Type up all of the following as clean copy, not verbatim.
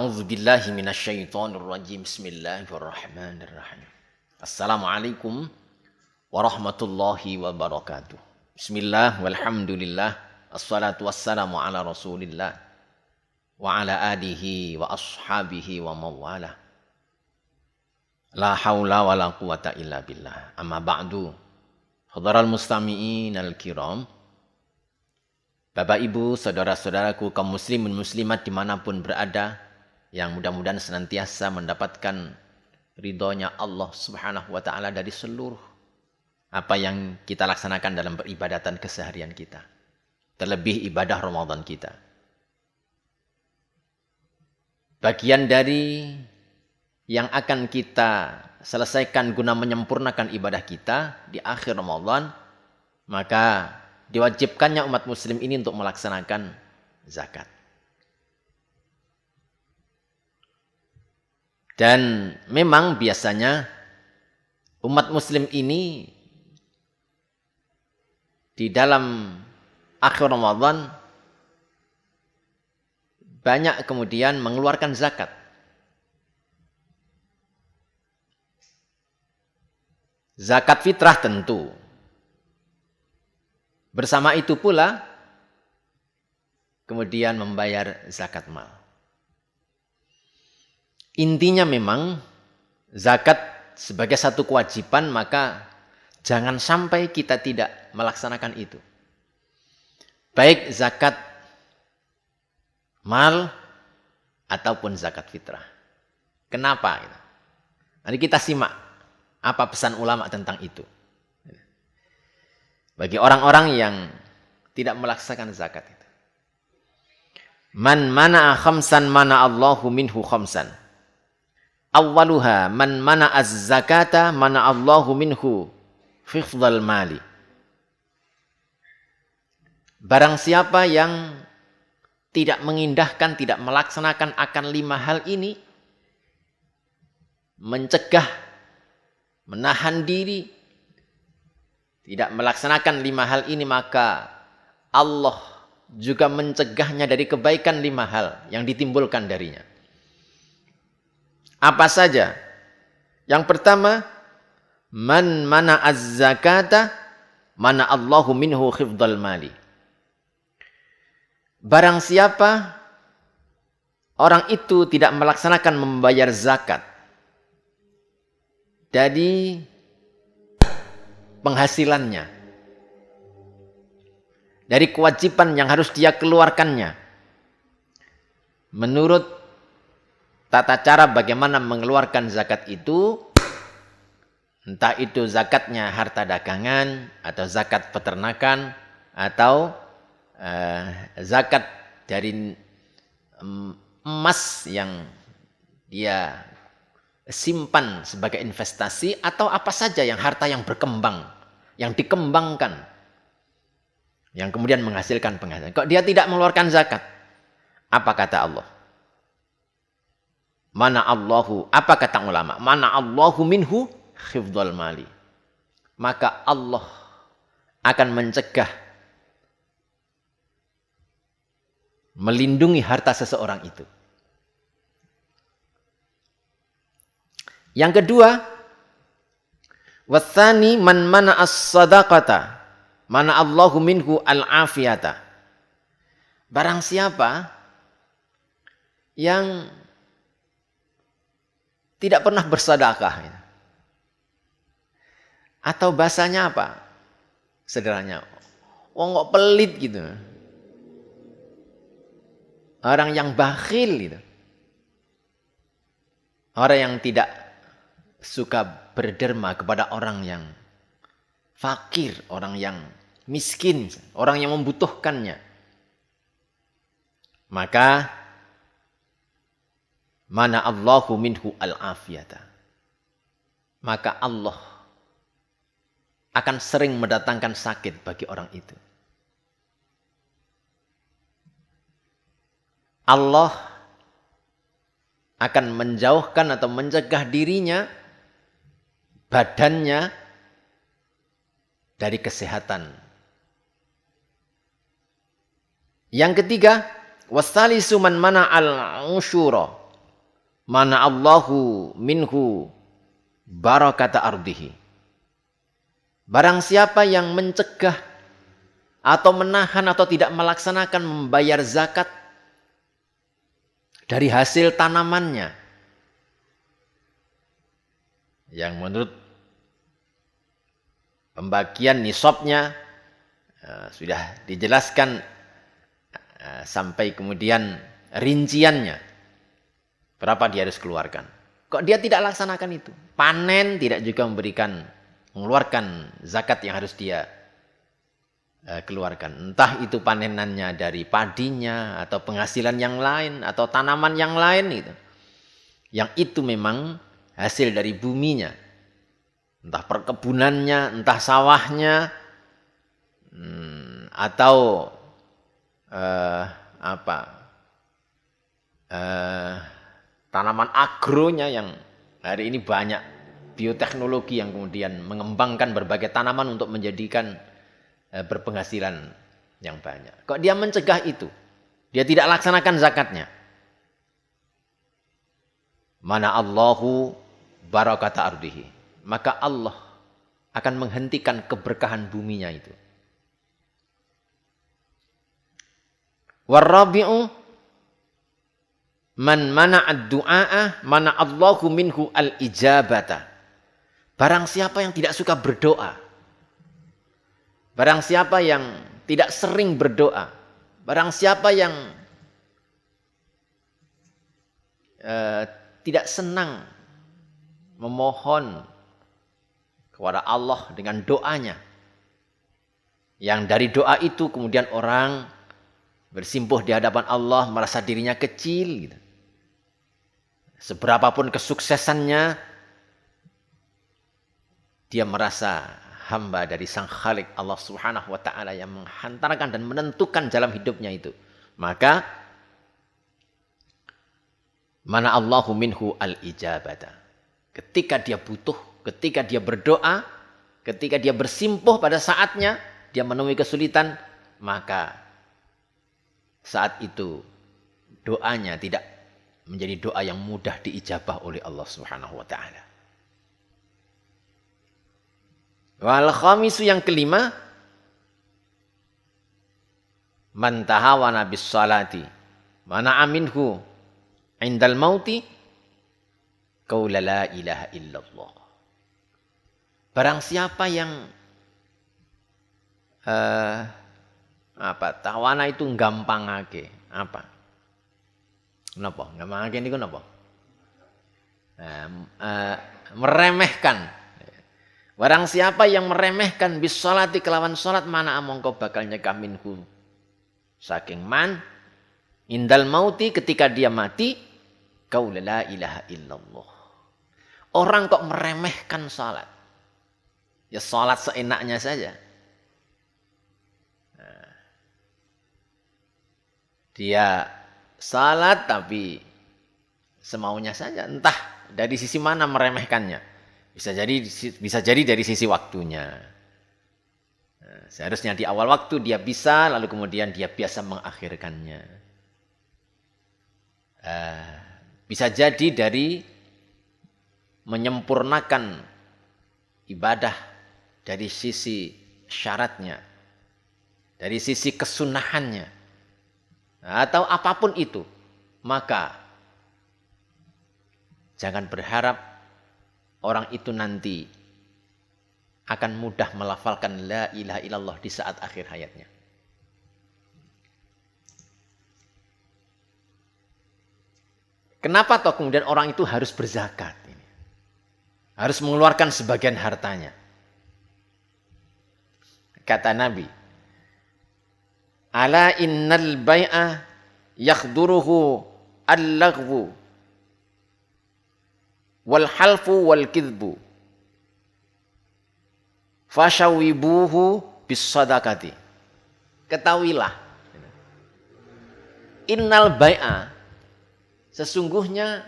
A'udzu billahi minasyaitonir rajim. Bismillahirrahmanirrahim. Assalamualaikum warahmatullahi wabarakatuh. Bismillah walhamdulillah. Assalatu wassalamu ala Rasulillah wa ala alihi wa ashabihi wa mawala. La haula wa la quwata illa billah. Amma ba'du. Hadiral mustami'in al-kiram. Bapak Ibu, saudara-saudaraku, kaum muslimin muslimat dimanapun berada, yang mudah-mudahan senantiasa mendapatkan ridhonya Allah Subhanahu wa ta'ala dari seluruh apa yang kita laksanakan dalam beribadatan keseharian kita. Terlebih ibadah Ramadan kita. Bagian dari yang akan kita selesaikan guna menyempurnakan ibadah kita di akhir Ramadan, maka diwajibkannya umat muslim ini untuk melaksanakan zakat. Dan memang biasanya umat muslim ini di dalam akhir Ramadan banyak kemudian mengeluarkan zakat. Zakat fitrah tentu. Bersama itu pula kemudian membayar zakat mal. Intinya memang zakat sebagai satu kewajiban, maka jangan sampai kita tidak melaksanakan itu. Baik zakat mal ataupun zakat fitrah. Kenapa? Nanti kita simak apa pesan ulama tentang itu. Bagi orang-orang yang tidak melaksanakan zakat itu. Man mana'a khamsan mana Allahu minhu khamsan. Awwaluha man mana'a az-zakata mana Allahu minhu hifdzal mali. Barang siapa yang tidak mengindahkan, tidak melaksanakan akan 5 hal ini, mencegah, menahan diri, tidak melaksanakan 5 hal ini, maka Allah juga mencegahnya dari kebaikan 5 hal yang ditimbulkan darinya. Apa saja? Yang pertama, man mana az-zakata mana Allahu minhu hifdzal mali. Barang siapa orang itu tidak melaksanakan membayar zakat dari penghasilannya, dari kewajiban yang harus dia keluarkannya, menurut tata cara bagaimana mengeluarkan zakat itu, entah itu zakatnya harta dagangan atau zakat peternakan atau zakat dari emas yang dia simpan sebagai investasi, atau apa saja yang harta yang berkembang, yang dikembangkan, yang kemudian menghasilkan penghasilan. Kok dia tidak mengeluarkan zakat? Apa kata Allah? Mana Allahu, apa kata ulama? Mana Allahu minhu hifdzal mali. Maka Allah akan mencegah, melindungi harta seseorang itu. Yang kedua, watsani man mana as-sadaqata mana Allahu minhu al-afiyata. Barang siapa yang tidak pernah bersedekah, atau bahasanya apa? Sederhananya, kok pelit gitu. Orang yang bakhil gitu. Orang yang tidak suka berderma kepada orang yang fakir, orang yang miskin, orang yang membutuhkannya. Maka mana Allahu minhu al-afiyata. Maka Allah akan sering mendatangkan sakit bagi orang itu. Allah akan menjauhkan atau mencegah dirinya, badannya, dari kesehatan. Yang ketiga, wasalisu man mana al-usyura mana Allahu minhu barakata ardihi. Barang siapa yang mencegah atau menahan atau tidak melaksanakan membayar zakat dari hasil tanamannya, yang menurut pembagian nisabnya sudah dijelaskan sampai kemudian rinciannya berapa dia harus keluarkan. Kok dia tidak laksanakan itu? Panen tidak juga mengeluarkan zakat yang harus dia keluarkan. Entah itu panenannya dari padinya atau penghasilan yang lain atau tanaman yang lain gitu. Yang itu memang hasil dari buminya. Entah perkebunannya, entah sawahnya, atau tanaman agronya yang hari ini banyak bioteknologi yang kemudian mengembangkan berbagai tanaman untuk menjadikan berpenghasilan yang banyak. Kok dia mencegah itu? Dia tidak laksanakan zakatnya. Mana Allahu barakata ardihi. Maka Allah akan menghentikan keberkahan buminya itu. Warabi'u man mana'ad du'a'a mana Allahu minhu al-ijabata. Barang siapa yang tidak suka berdoa, barang siapa yang tidak sering berdoa, barang siapa yang tidak senang memohon kepada Allah dengan doanya, yang dari doa itu kemudian orang bersimpuh di hadapan Allah merasa dirinya kecil gitu. Seberapapun kesuksesannya, dia merasa hamba dari Sang Khalik Allah Subhanahu wa taala yang menghantarkan dan menentukan jalan hidupnya itu. Maka mana Allahu minhu al-ijabata. Ketika dia butuh, ketika dia berdoa, ketika dia bersimpuh pada saatnya, dia menemui kesulitan, maka saat itu doanya tidak menjadi doa yang mudah diijabah oleh Allah Subhanahu wa taala. Wal khamisu yang kelima, man tahawana bis salati mana aminhu indal mauti qaula la ilaha illallah. Barang siapa yang tawana itu gampangake apa? Kenapa? Gampangake niku napa? Meremehkan. Barang siapa yang meremehkan bis sholati kelawan sholat, mana amongko bakal nyegah minhu saking man indal mauti ketika dia mati qaula la ilaha illallah. Orang kok meremehkan sholat? Ya sholat seenaknya saja. Dia sholat tapi semaunya saja. Entah dari sisi mana meremehkannya. Bisa jadi dari sisi waktunya. Nah, seharusnya di awal waktu dia bisa, lalu kemudian dia biasa mengakhirkannya. Bisa jadi dari menyempurnakan ibadah dari sisi syaratnya, dari sisi kesunahannya, atau apapun itu. Maka jangan berharap orang itu nanti akan mudah melafalkan la ilaha illallah di saat akhir hayatnya. Kenapa toh kemudian orang itu harus berzakat? Harus mengeluarkan sebagian hartanya. Kata Nabi, ala innal bai'a yakhduruhu al-laghwu wal halfu wal kidbu fashawibuhu bis sadaqati. Ketahuilah, innal bai'a, sesungguhnya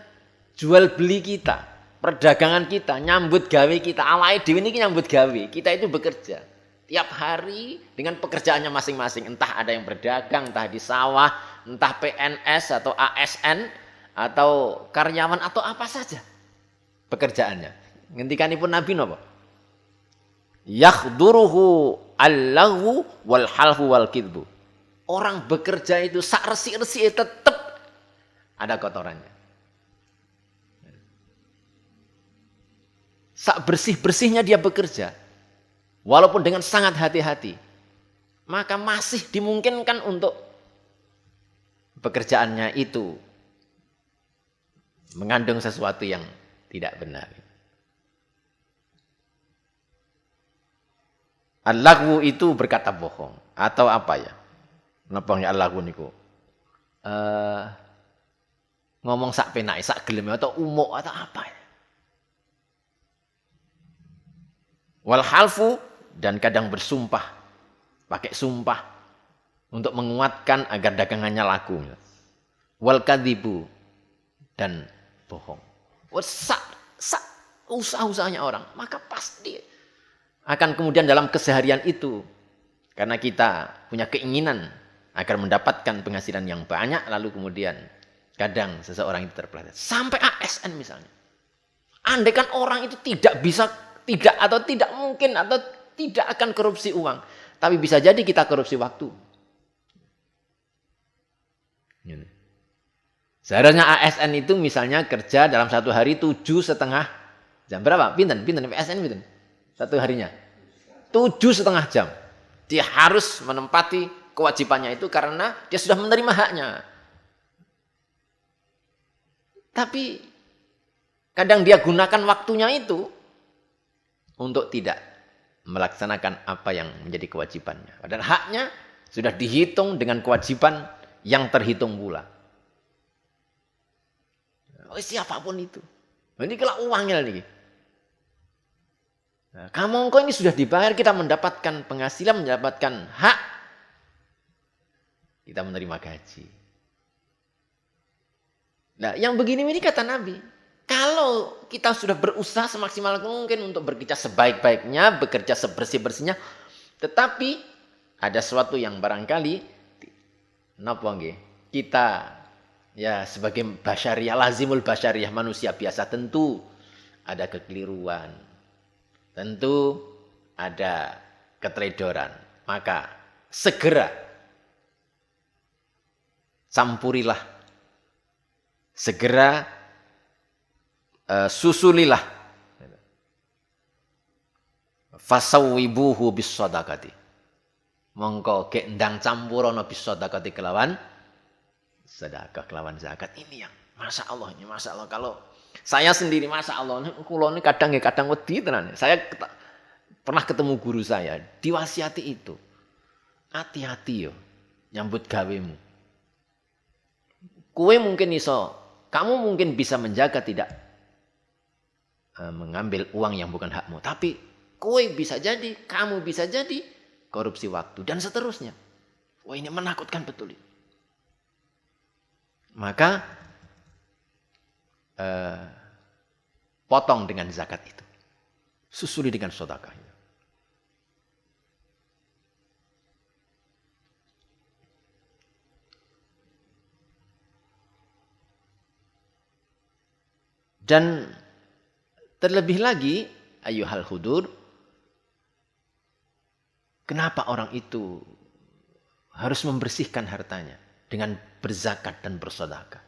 jual beli kita, perdagangan kita, nyambut gawe kita, awake dhewe niki nyambut gawe, kita itu bekerja tiap hari dengan pekerjaannya masing-masing. Entah ada yang berdagang, entah di sawah, entah PNS atau ASN, atau karyawan atau apa saja pekerjaannya. Ngendikanipun Nabi napa? Yakhduruhu al-laghu wal halfu wal kidbu. Orang bekerja itu sak resik-resik tetap ada kotorannya. Sak bersih-bersihnya dia bekerja, walaupun dengan sangat hati-hati, maka masih dimungkinkan untuk pekerjaannya itu mengandung sesuatu yang tidak benar. Al-lagwu itu berkata bohong atau apa ya? Napa ya al-lagwu niku? Ngomong sak penake, sak gelem atau umuk atau apa ya? Wal halfu, dan kadang bersumpah, pakai sumpah untuk menguatkan agar dagangannya laku. Wal kadzibu, dan bohong. Usaha-usahanya orang, maka pasti akan kemudian dalam keseharian itu, karena kita punya keinginan agar mendapatkan penghasilan yang banyak, lalu kemudian kadang seseorang itu terpeleset. Sampai ASN misalnya. Andai kan orang itu tidak mungkin atau tidak akan korupsi uang, tapi bisa jadi kita korupsi waktu. Seharusnya ASN itu misalnya kerja dalam satu hari 7,5 jam. Berapa? Pinten ASN pinten? Satu harinya 7,5 jam. Dia harus menempati kewajibannya itu karena dia sudah menerima haknya. Tapi kadang dia gunakan waktunya itu untuk tidak melaksanakan apa yang menjadi kewajibannya. Padahal haknya sudah dihitung dengan kewajiban yang terhitung pula. Siapapun itu. Ini kalau uangnya nih. Nah, kamu engkau ini sudah dibayar, kita mendapatkan penghasilan, mendapatkan hak. Kita menerima gaji. Nah, yang begini ini kata Nabi. Kalau kita sudah berusaha semaksimal mungkin untuk bekerja sebaik-baiknya, bekerja sebersih-bersihnya, tetapi ada sesuatu yang barangkali napa nggih? Kita ya sebagai basyariah, lazimul basyariah, manusia biasa, tentu ada kekeliruan. Tentu ada keteledoran. Maka segera campurilah, segera susulilah, fasawwibuhu bis shadaqati. Mongko gek ndang campurono bis shadaqati kelawan sedekah, kelawan zakat. Ini yang Masya Allah, ini Masya Allah. Kalau saya sendiri Masya Allah, kula ini kadang wedi tenan. Saya pernah ketemu guru saya, diwasiati itu. Hati-hati yo nyambut gawemu. Kue mungkin kamu mungkin bisa menjaga tidak mengambil uang yang bukan hakmu. Tapi kamu bisa jadi korupsi waktu dan seterusnya. Wah, ini menakutkan betul. Maka potong dengan zakat itu. Susuli dengan sedekah. Dan terlebih lagi, ayyuhal hudur, kenapa orang itu harus membersihkan hartanya dengan berzakat dan bersedekah?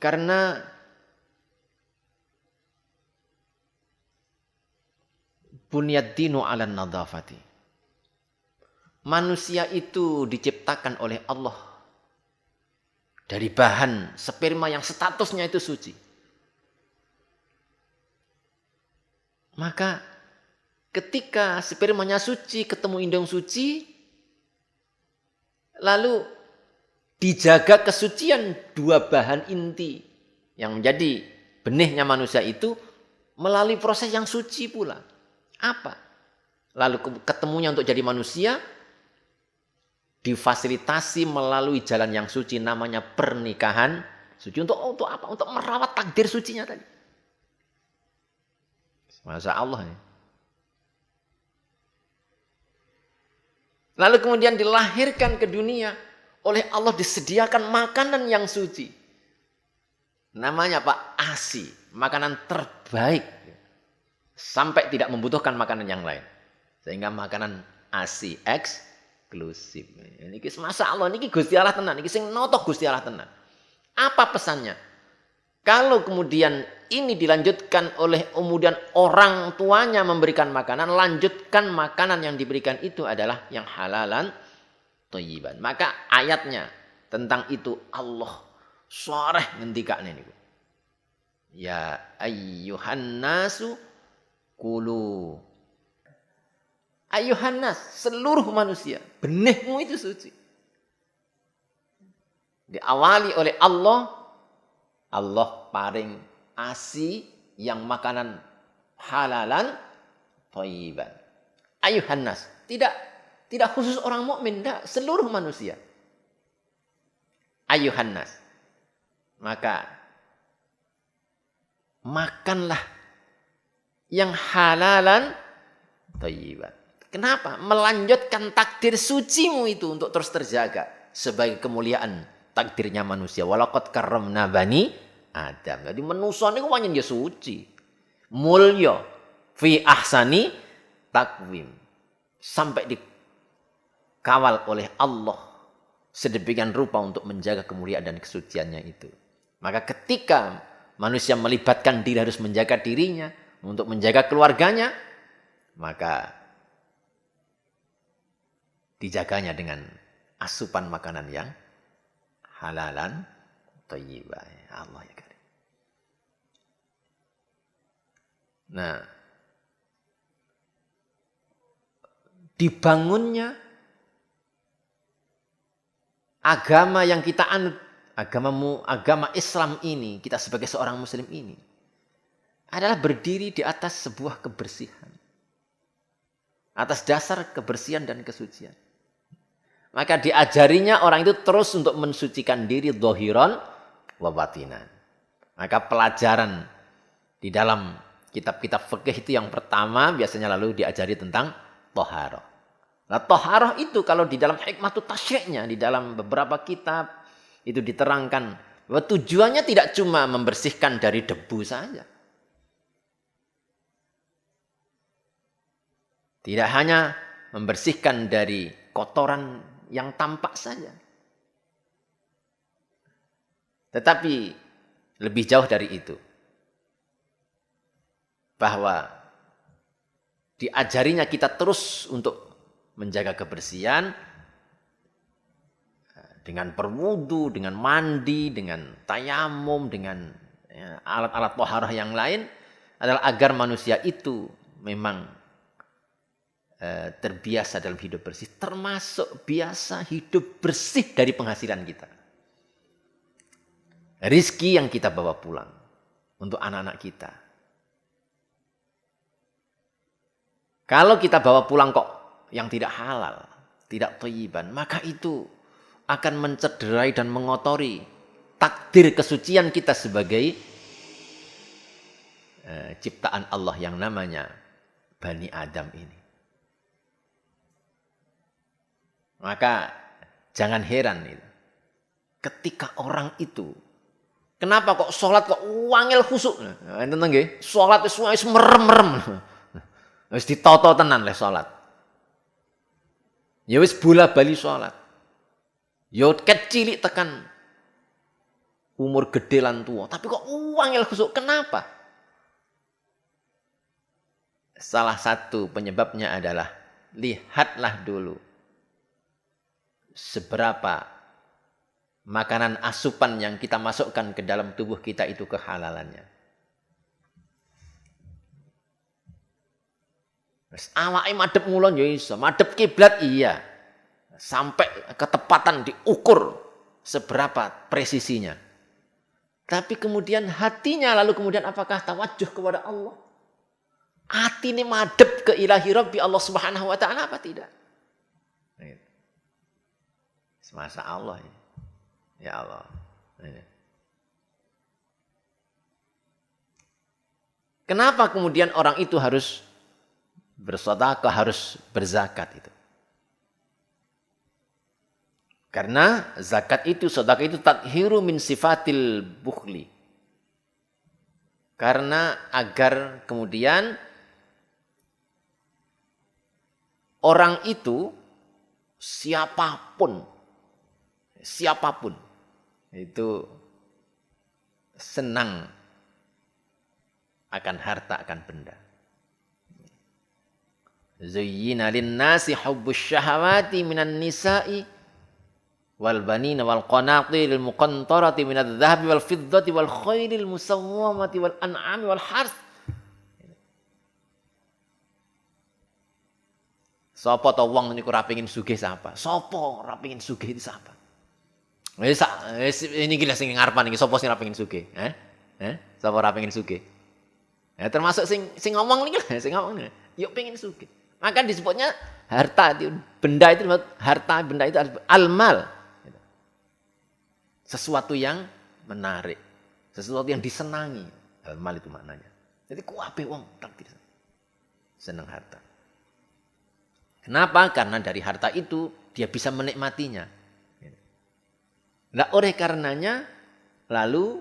Karena bunyad dinu 'alan nadhafati. Manusia itu diciptakan oleh Allah dari bahan sperma yang statusnya itu suci. Maka ketika spermanya suci, ketemu indung suci, lalu dijaga kesucian dua bahan inti yang menjadi benihnya manusia itu melalui proses yang suci pula. Apa? Lalu ketemunya untuk jadi manusia difasilitasi melalui jalan yang suci, namanya pernikahan suci. Untuk apa? Untuk merawat takdir sucinya tadi. Masya Allah ya. Lalu kemudian dilahirkan ke dunia oleh Allah disediakan makanan yang suci. Namanya Pak ASI, makanan terbaik. Sampai tidak membutuhkan makanan yang lain. Sehingga makanan ASI eksklusif. Ini masa Allah, ini Gusti Allah tenan, ini sing notok Gusti Allah tenan. Apa pesannya? Kalau kemudian ini dilanjutkan oleh kemudian orang tuanya memberikan makanan, lanjutkan makanan yang diberikan itu adalah yang halalan thayyiban. Maka ayatnya tentang itu Allah shareh ngendikane niku. Ya ayyuhan nasu kulu. Ayyuhan nas, seluruh manusia, benihmu itu suci. Diawali oleh Allah, Allah paring ASI yang makanan halalan thayyiban. Ayyuhan nas, tidak khusus orang mukmin, tidak, seluruh manusia. Ayyuhan nas. Maka makanlah yang halalan thayyiban. Kenapa? Melanjutkan takdir sucimu itu untuk terus terjaga sebagai kemuliaan takdirnya manusia. Walaqad karramna bani Adam. Jadi manusia ini pancen ya suci. Mulya fi ahsani takwim. Sampai dikawal oleh Allah sedemikian rupa untuk menjaga kemuliaan dan kesuciannya itu. Maka ketika manusia melibatkan diri harus menjaga dirinya, untuk menjaga keluarganya, maka dijaganya dengan asupan makanan yang halalan thayyibah. Allah ya karim. Nah, dibangunnya agama yang kita anut, agama Islam ini, kita sebagai seorang muslim ini adalah berdiri di atas sebuah kebersihan. Atas dasar kebersihan dan kesucian. Maka diajarinya orang itu terus untuk mensucikan diri dhahiran wa batinan. Maka pelajaran di dalam kitab-kitab fikih itu yang pertama biasanya lalu diajari tentang thaharah. Nah, thaharah itu kalau di dalam hikmatul tasyri'nya, di dalam beberapa kitab itu diterangkan bahwa tujuannya tidak cuma membersihkan dari debu saja. Tidak hanya membersihkan dari kotoran yang tampak saja. Tetapi lebih jauh dari itu. Bahwa diajarinya kita terus untuk menjaga kebersihan dengan berwudu, dengan mandi, dengan tayamum, dengan alat-alat thaharah yang lain adalah agar manusia itu memang terbiasa dalam hidup bersih, termasuk biasa hidup bersih dari penghasilan kita. Rizki yang kita bawa pulang untuk anak-anak kita. Kalau kita bawa pulang kok yang tidak halal, tidak thayyiban, maka itu akan mencederai dan mengotori takdir kesucian kita sebagai ciptaan Allah yang namanya Bani Adam ini. Maka jangan heran itu. Ketika orang itu, kenapa kok sholat kok wangil khusuk? Enten nggih, sholat wis merem-merem. Wis ditoto tenan le sholat. Ya wis bola-bali sholat. Ya kecilik tekan umur gede lan tua, tapi kok wangil khusuk. Kenapa? Salah satu penyebabnya adalah lihatlah dulu seberapa makanan asupan yang kita masukkan ke dalam tubuh kita itu kehalalannya. Awake madhep ngulon ya iso, madhep kiblat iya. Sampai ketepatan diukur seberapa presisinya. Tapi kemudian hatinya lalu kemudian apakah tawajuh kepada Allah? Hati ini madhep ke ilahi Rabbi Allah Subhanahu wa taala apa tidak? Masa Allah ya. Ya Allah. Kenapa kemudian orang itu harus bersedekah, harus berzakat itu? Karena zakat itu, sedekah itu tathiru min sifatil bukhli. Karena agar kemudian orang itu siapapun itu senang akan harta, akan benda. Zuyyina lin-nasi hubbus syahawati minan nisa'i wal banina wal qanatiril muqantarati minadh dhahabi wal fiddati wal khairil musawwamati wal an'ami wal harth. Sapa to wong niku ora pengin sugih sapa? Sapa ora pengin sugih itu sapa? Wis ini gila sing ngarepan iki sapa sing ora pengin sugih? Sapa ora pengin sugih? Termasuk sing ngomong niki sing ngomong yo pengin sugih. Maka disebutnya harta, benda itu harta, benda itu al-mal. Sesuatu yang menarik, sesuatu yang disenangi. Al-mal itu maknanya. Jadi kuwabe wong takdir seneng harta. Kenapa? Karena dari harta itu dia bisa menikmatinya. Nah, oleh karenanya lalu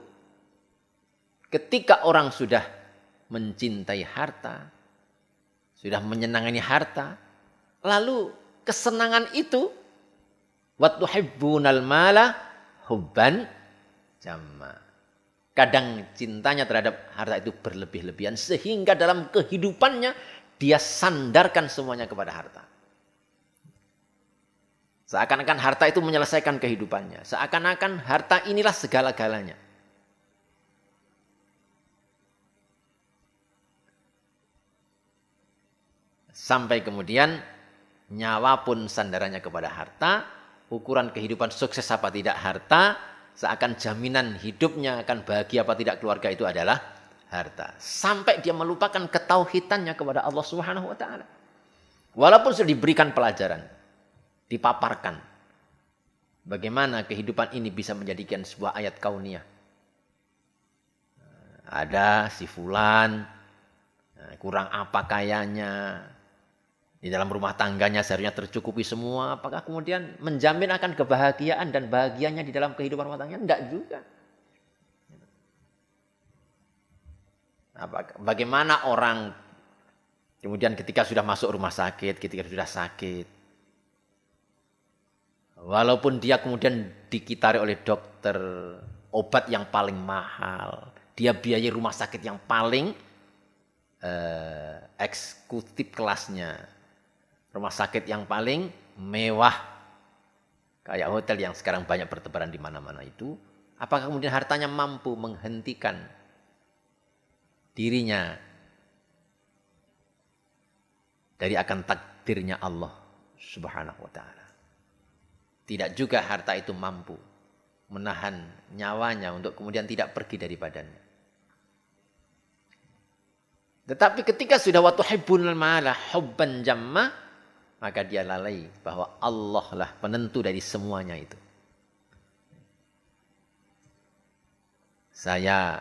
ketika orang sudah mencintai harta, sudah menyenangani harta, lalu kesenangan itu wa tuhibbunal mala hubban jamma. Kadang cintanya terhadap harta itu berlebih-lebihan sehingga dalam kehidupannya dia sandarkan semuanya kepada harta. Seakan-akan harta itu menyelesaikan kehidupannya. Seakan-akan harta inilah segala-galanya. Sampai kemudian nyawa pun sandarannya kepada harta. Ukuran kehidupan sukses apa tidak harta. Seakan jaminan hidupnya akan bahagia apa tidak keluarga itu adalah harta. Sampai dia melupakan ketauhidannya kepada Allah Subhanahu wa taala. Walaupun sudah diberikan pelajaran, dipaparkan bagaimana kehidupan ini bisa menjadikan sebuah ayat kauniyah. Ada si fulan kurang apa kayanya, di dalam rumah tangganya seharusnya tercukupi semua, apakah kemudian menjamin akan kebahagiaan dan bahagianya di dalam kehidupan rumah tangganya? Enggak juga. Bagaimana orang kemudian ketika sudah masuk rumah sakit, ketika sudah sakit, walaupun dia kemudian dikitari oleh dokter obat yang paling mahal, dia biayai rumah sakit yang paling eksekutif kelasnya, rumah sakit yang paling mewah, kayak hotel yang sekarang banyak bertebaran di mana-mana itu, apakah kemudian hartanya mampu menghentikan dirinya dari akan takdirnya Allah Subhanahu wa taala? Tidak juga harta itu mampu menahan nyawanya untuk kemudian tidak pergi dari badannya. Tetapi ketika sudah wa tuhibbunal mala hubban jamma, maka dia lalai bahwa Allah lah penentu dari semuanya itu. Saya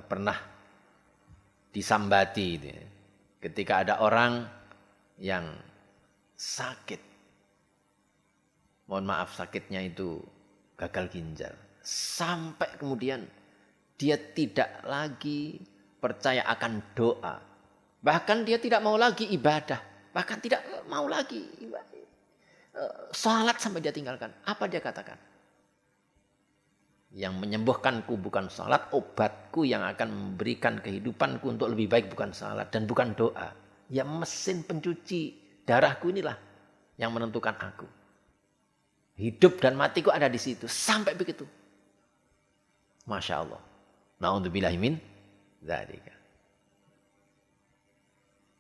pernah disambati ketika ada orang yang sakit. Mohon maaf, sakitnya itu gagal ginjal. Sampai kemudian dia tidak lagi percaya akan doa. Bahkan dia tidak mau lagi ibadah. Bahkan tidak mau lagi ibadah. Salat sampai dia tinggalkan. Apa dia katakan? Yang menyembuhkanku bukan salat, obatku yang akan memberikan kehidupanku untuk lebih baik bukan salat dan bukan doa. Ya mesin pencuci darahku inilah yang menentukan aku. Hidup dan matiku ada di situ. Sampai begitu. Masya Allah. Na'udzubillahi min dzalika.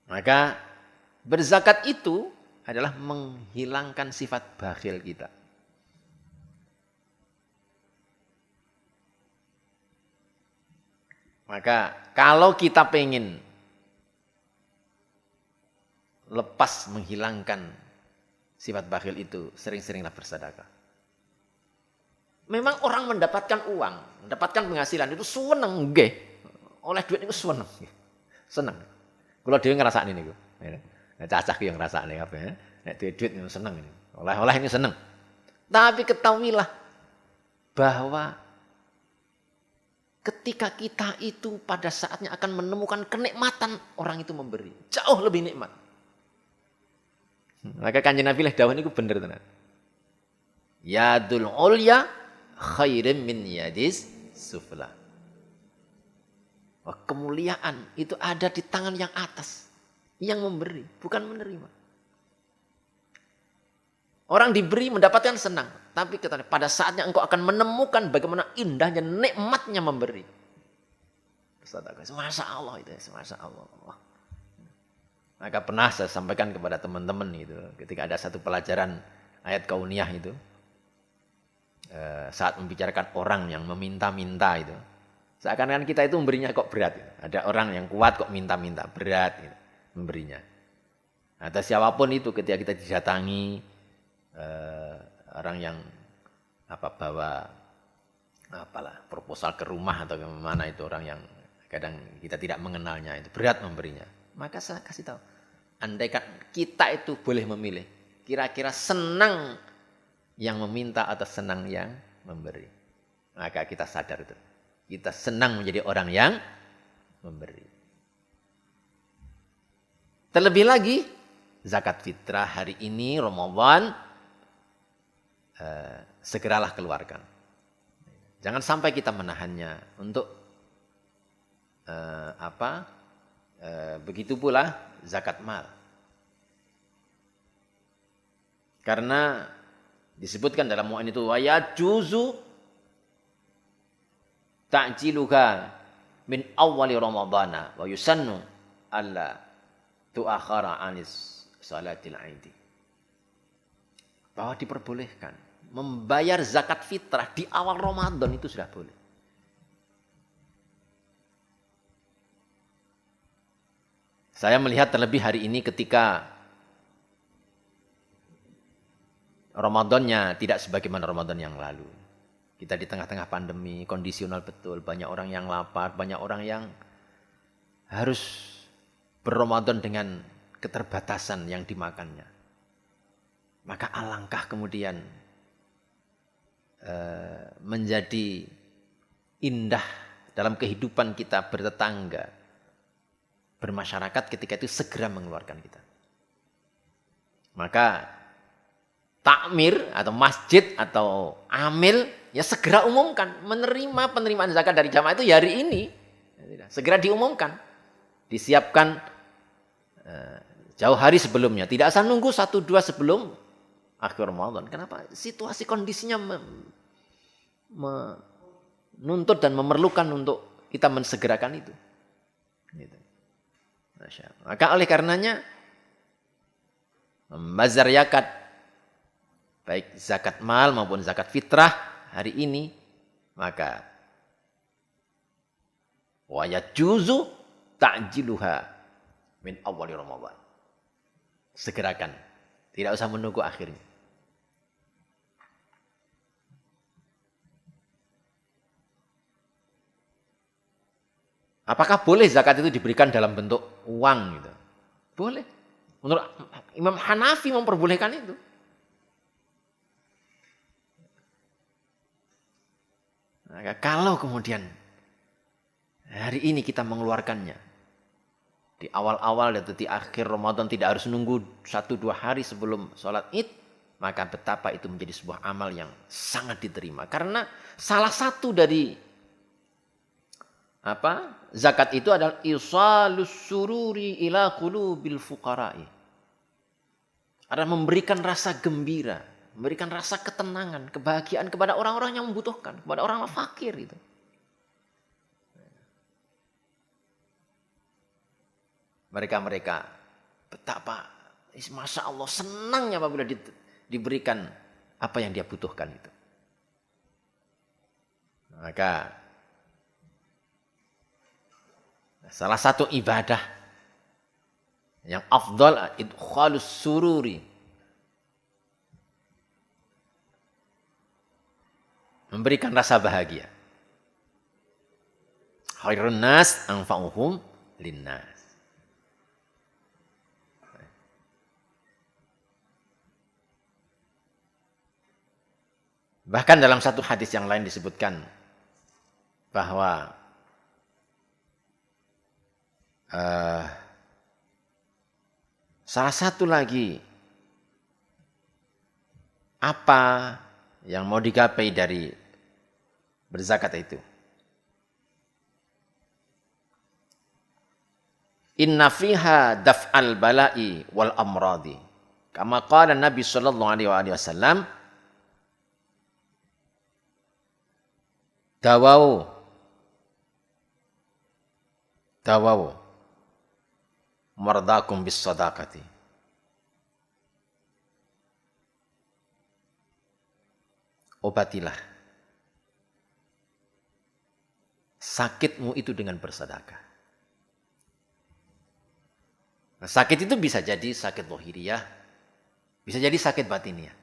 Maka berzakat itu adalah menghilangkan sifat bakhil kita. Maka kalau kita pengen lepas menghilangkan sifat bakhil itu, sering-seringlah bersedekah. Memang orang mendapatkan uang, mendapatkan penghasilan itu seneng nggih. Oleh duit itu seneng. Seneng. Kalau dhewe ngrasakne niku. Cacah ki yang ngrasakne kabeh. Nek duit seneng ini. Oleh-oleh ini senang. Tapi ketahuilah bahwa ketika kita itu pada saatnya akan menemukan kenikmatan, orang itu memberi. Jauh lebih nikmat. Maka Kanjeng Nabi dawuh niku bener tenan. Yadul ulya khairim min yadis sufla. Wah, kemuliaan itu ada di tangan yang atas. Yang memberi, bukan menerima. Orang diberi mendapatkan senang. Tapi pada saatnya engkau akan menemukan bagaimana indahnya, nikmatnya memberi. Masya Allah itu, Masya Allah. Maka pernah saya sampaikan kepada teman-teman itu, ketika ada satu pelajaran ayat kauniyah itu, saat membicarakan orang yang meminta-minta itu, seakan-akan kita itu memberinya kok berat. Ada orang yang kuat kok minta-minta, berat gitu, memberinya. Atau siapapun itu ketika kita didatangi, orang yang bawa proposal ke rumah atau kemana itu, orang yang kadang kita tidak mengenalnya, itu berat memberinya. Maka saya kasih tahu, andaikan kita itu boleh memilih, kira-kira senang yang meminta atau senang yang memberi, maka kita sadar itu, kita senang menjadi orang yang memberi. Terlebih lagi zakat fitrah hari ini Ramadan, segeralah keluarkan. Jangan sampai kita menahannya untuk begitu pula zakat mal. Karena disebutkan dalam mu'in itu wa yajuzu ta'jiluha min awwali ramadhana wa yusannu alla tu'akhara anis salatil aidi. Bahwa diperbolehkan membayar zakat fitrah di awal Ramadan itu sudah boleh. Saya melihat terlebih hari ini ketika Ramadannya tidak sebagaimana Ramadan yang lalu. Kita di tengah-tengah pandemi, kondisional betul. Banyak orang yang lapar, banyak orang yang harus berRamadan dengan keterbatasan yang dimakannya. Maka alangkah kemudian menjadi indah dalam kehidupan kita bertetangga, bermasyarakat ketika itu segera mengeluarkan kita. Maka takmir atau masjid atau amil ya segera umumkan menerima penerimaan zakat dari jamaah itu hari ini. Segera diumumkan. Disiapkan jauh hari sebelumnya. Tidak usah nunggu 1-2 sebelum akhir Ramadan. Kenapa? Situasi kondisinya menuntut dan memerlukan untuk kita mensegerakan itu. Gitu. Maka oleh karenanya membazar zakat, baik zakat mal maupun zakat fitrah hari ini, maka wa yajuzu ta'jiluha min awwali Ramadan. Segerakan, tidak usah menunggu akhirnya. Apakah boleh zakat itu diberikan dalam bentuk uang gitu? Boleh. Menurut Imam Hanafi memperbolehkan itu. Nah, kalau kemudian hari ini kita mengeluarkannya di awal-awal atau di akhir Ramadan, tidak harus nunggu 1-2 hari sebelum sholat Id, maka betapa itu menjadi sebuah amal yang sangat diterima. Karena salah satu dari zakat itu adalah isalus sururi ila qulubil fuqara'i. Adalah memberikan rasa gembira, memberikan rasa ketenangan, kebahagiaan kepada orang-orang yang membutuhkan, kepada orang fakir itu. Mereka betapa Masya Allah senangnya apabila diberikan apa yang dia butuhkan itu. Maka salah satu ibadah yang afdal idkhalus sururi, memberikan rasa bahagia. Khairun nas anfa'uhum linnas. Bahkan dalam satu hadis yang lain disebutkan bahwa salah satu lagi apa yang mau digapai dari berzakat itu. Inna fiha daf'al bala'i wal amradi. Kama qala Nabi sallallahu alaihi wasallam, dawau mardakum bis sadaqati. Obatilah sakitmu itu dengan bersedekah. Nah, sakit itu bisa jadi sakit lahiriah, bisa jadi sakit batiniah.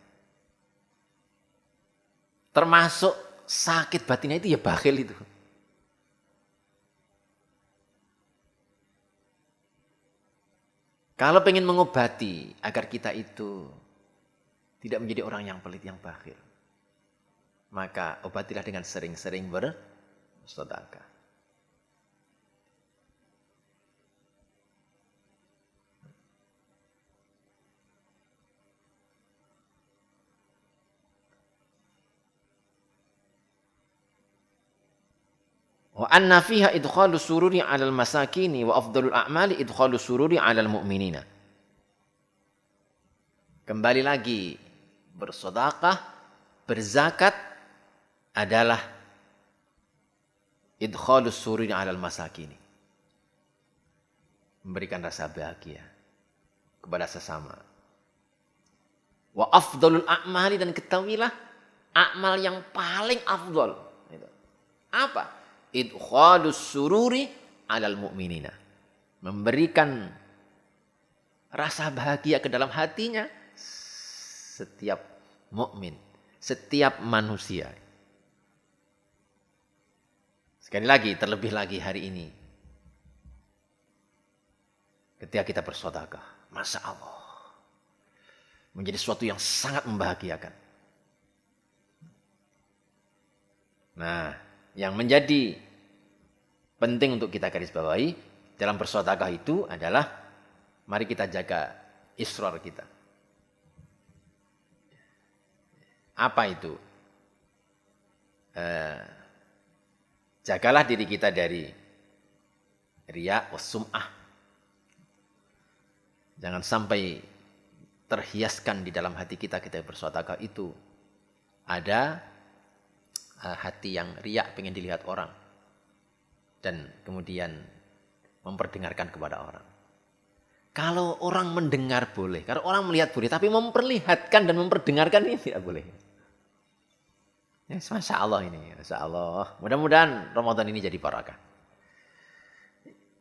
Termasuk sakit batiniah itu ya bakhil itu. Kalau pengen mengobati agar kita itu tidak menjadi orang yang pelit, yang bakhil, maka obatilah dengan sering-sering bersedekah. Wa anna fiha idkhalu sururi 'alal masakini wa afdalul a'mali idkhalu sururi 'alal mu'minina. Kembali lagi, bersedekah, berzakat adalah idkhalu sururi 'alal masakini. Memberikan rasa bahagia kepada sesama. Wa afdalul a'mali, dan ketahuilah amal yang paling afdal itu apa? Idkhalus sururi 'alal mu'minina. Memberikan rasa bahagia ke dalam hatinya setiap mukmin, setiap manusia. Sekali lagi, terlebih lagi hari ini, ketika kita bersedekah, Masya Allah, menjadi sesuatu yang sangat membahagiakan. Nah, yang menjadi penting untuk kita garis bawahi dalam bersedekah itu adalah mari kita jaga israr kita. Apa itu? Jagalah diri kita dari riya was sum'ah. Jangan sampai terhiaskan di dalam hati kita bersedekah itu ada hati yang riya, pengen dilihat orang, dan kemudian memperdengarkan kepada orang. Kalau orang mendengar boleh, kalau orang melihat boleh, tapi memperlihatkan dan memperdengarkan ini tidak boleh. Ya, Masya Allah ini, Masya Allah. Mudah-mudahan Ramadan ini jadi barakah.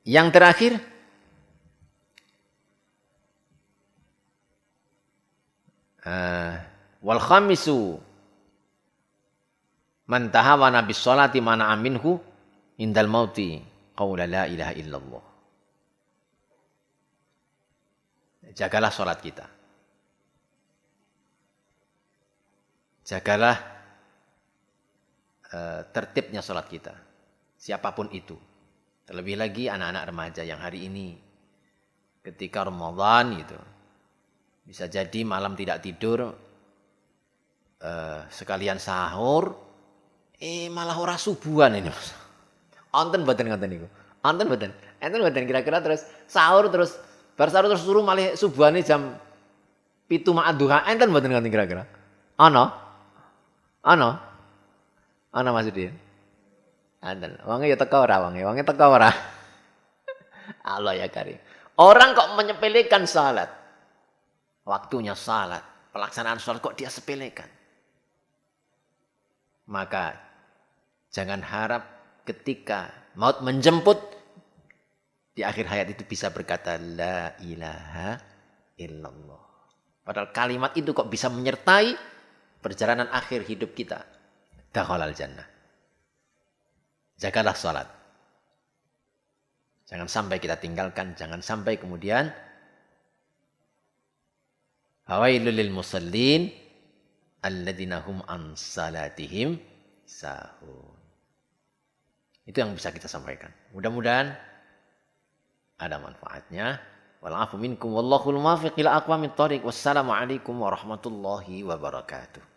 Yang terakhir, wal khamisu man tahawana bis sholati mana aminhu indal mauti qaula la ilaha illallah. Jagalah sholat kita. Jagalah tertibnya sholat kita. Siapapun itu. Terlebih lagi anak-anak remaja yang hari ini ketika Ramadan gitu, bisa jadi malam tidak tidur, sekalian sahur, malah ora subuhan ini. Onten badan ngoten niku. Onten badan. Enten badan kira-kira terus sahur terus bar sahur terus suruh malih subuhane jam 7 ma'ad duha. Enten badan ngoten kira-kira. Ana? Ana maksudnya. Enten. Wonge ya teko ora wonge? Wonge teko ora? Allah ya karim. Orang kok menyepelekan salat. Waktunya salat, pelaksanaan salat kok dia sepelekan. Maka jangan harap ketika maut menjemput di akhir hayat itu bisa berkata la ilaha illallah. Padahal kalimat itu kok bisa menyertai perjalanan akhir hidup kita. Dakhalal jannah. Jagalah salat. Jangan sampai kita tinggalkan, jangan sampai kemudian hawailul lil musallin alladzina hum an salatihim sahun. Itu yang bisa kita sampaikan. Mudah-mudahan ada manfaatnya. Wal afu minkum wallahul muwaffiq ila aqwamit thoriq. Wassalamualaikum warahmatullahi wabarakatuh.